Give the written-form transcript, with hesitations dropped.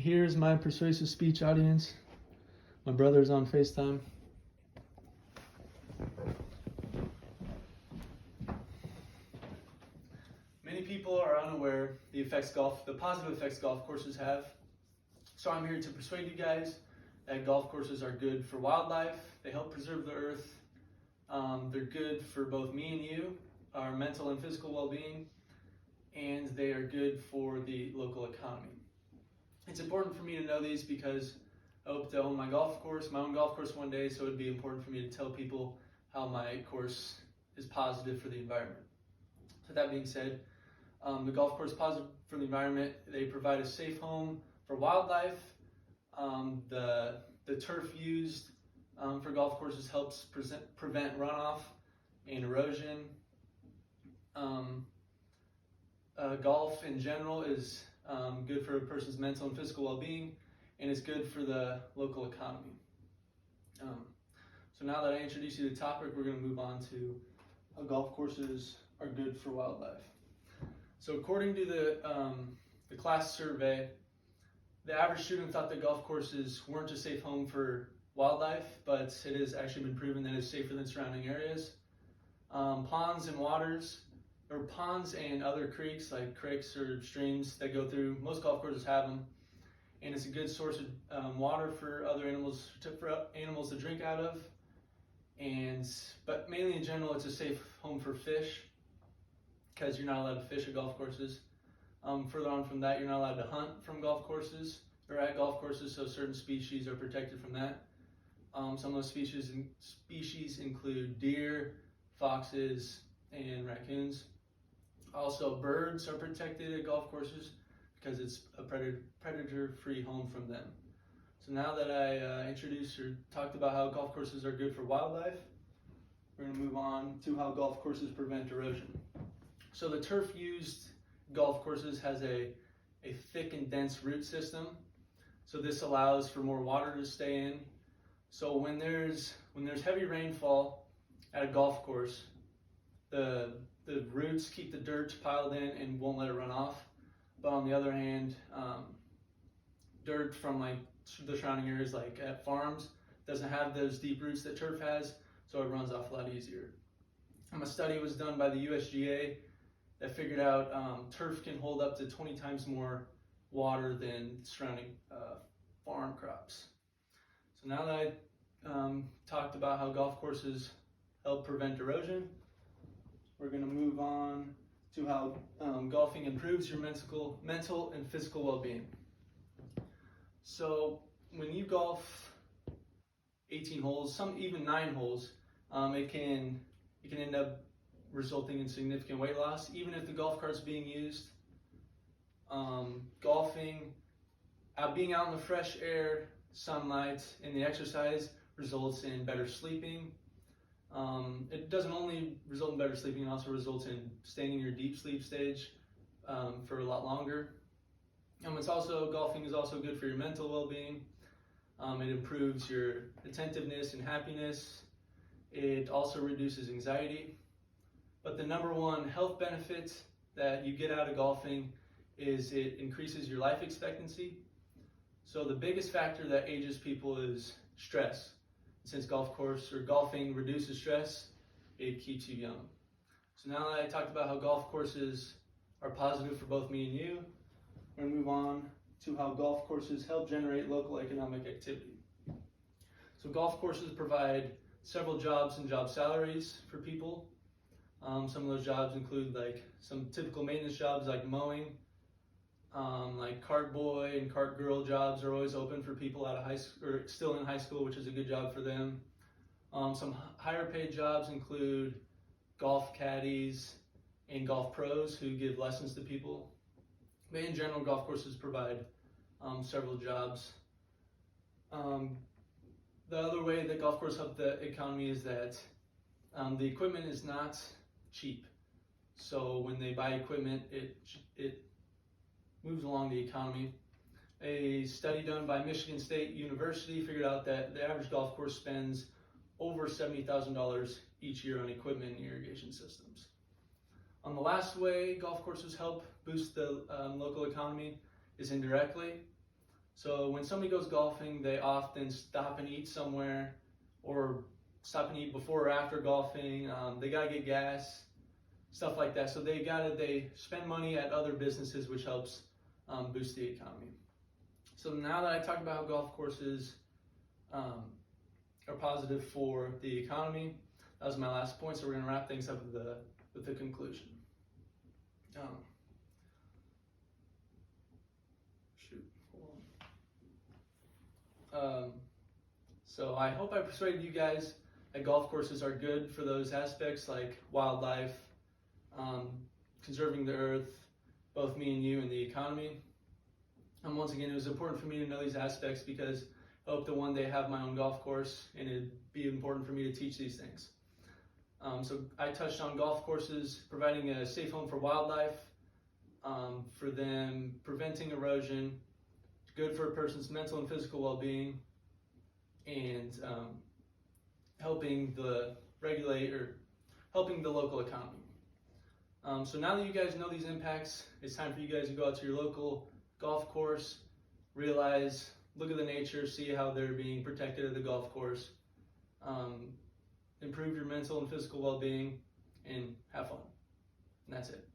here's my persuasive speech audience. My brother's on FaceTime. Many people are unaware the positive effects golf courses have. So I'm here to persuade you guys that golf courses are good for wildlife. They help preserve the earth. They're good for both me and you, our mental and physical well-being, and they are good for the local economy. It's important for me to know these because I hope to own my own golf course one day, so it'd be important for me to tell people how my course is positive for the environment. So that being said, the golf course is positive for the environment. They provide a safe home for wildlife. The turf used for golf courses helps prevent runoff and erosion. Golf in general is good for a person's mental and physical well-being, and it's good for the local economy. So now that I introduced you to the topic, we're going to move on to how golf courses are good for wildlife. So according to the class survey, the average student thought that golf courses weren't a safe home for wildlife, but it has actually been proven that it's safer than surrounding areas. Ponds and other creeks, like creeks or streams that go through, most golf courses have them, and it's a good source of water for other animals, to drink out of. But mainly in general, it's a safe home for fish, because you're not allowed to fish at golf courses. Further on from that, you're not allowed to hunt from golf courses or at golf courses, so certain species are protected from that. Some of those species include deer, foxes, and raccoons. Also, birds are protected at golf courses because it's a predator-free home from them. So now that I introduced or talked about how golf courses are good for wildlife, we're going to move on to how golf courses prevent erosion. So the turf used golf courses has a thick and dense root system. So this allows for more water to stay in. So when there's heavy rainfall at a golf course, the roots keep the dirt piled in and won't let it run off. But on the other hand, dirt from like the surrounding areas, like at farms, doesn't have those deep roots that turf has, so it runs off a lot easier. A study was done by the USGA that figured out turf can hold up to 20 times more water than surrounding farm crops. So now that I talked about how golf courses help prevent erosion, we're going to move on to how golfing improves your mental and physical well-being. So when you golf 18 holes, some even 9 holes, it can end up resulting in significant weight loss, even if the golf cart's being used. Being out in the fresh air, sunlight, and the exercise results in better sleeping. It doesn't only result in better sleeping, it also results in staying in your deep sleep stage for a lot longer. Golfing is also good for your mental well-being. It improves your attentiveness and happiness. It also reduces anxiety. But the number one health benefit that you get out of golfing is it increases your life expectancy. So the biggest factor that ages people is stress. Since golfing reduces stress, it keeps you young. So now that I talked about how golf courses are positive for both me and you, we're going to move on to how golf courses help generate local economic activity. So golf courses provide several jobs and job salaries for people. Some of those jobs include like some typical maintenance jobs like mowing, like cart boy and cart girl jobs are always open for people out of high school or still in high school, which is a good job for them. Some higher paid jobs include golf caddies and golf pros who give lessons to people. But in general, golf courses provide several jobs. The other way that golf courses help the economy is that the equipment is not cheap. So when they buy equipment, it moves along the economy. A study done by Michigan State University figured out that the average golf course spends over $70,000 each year on equipment and irrigation systems. The last way golf courses help boost the local economy is indirectly. So when somebody goes golfing, they often stop and eat somewhere, or stop and eat before or after golfing. They gotta get gas, stuff like that. So they spend money at other businesses, which helps boost the economy. So now that I talked about how golf courses are positive for the economy, that was my last point. So we're gonna wrap things up with the conclusion. So I hope I persuaded you guys that golf courses are good for those aspects like wildlife, conserving the earth, both me and you, and the economy. And once again, it was important for me to know these aspects because I hope to one day have my own golf course, and it'd be important for me to teach these things. So I touched on golf courses providing a safe home for wildlife, for them preventing erosion, good for a person's mental and physical well-being, and helping the local economy. So now that you guys know these impacts, it's time for you guys to go out to your local golf course, look at the nature, see how they're being protected at the golf course, improve your mental and physical well-being, and have fun. And that's it.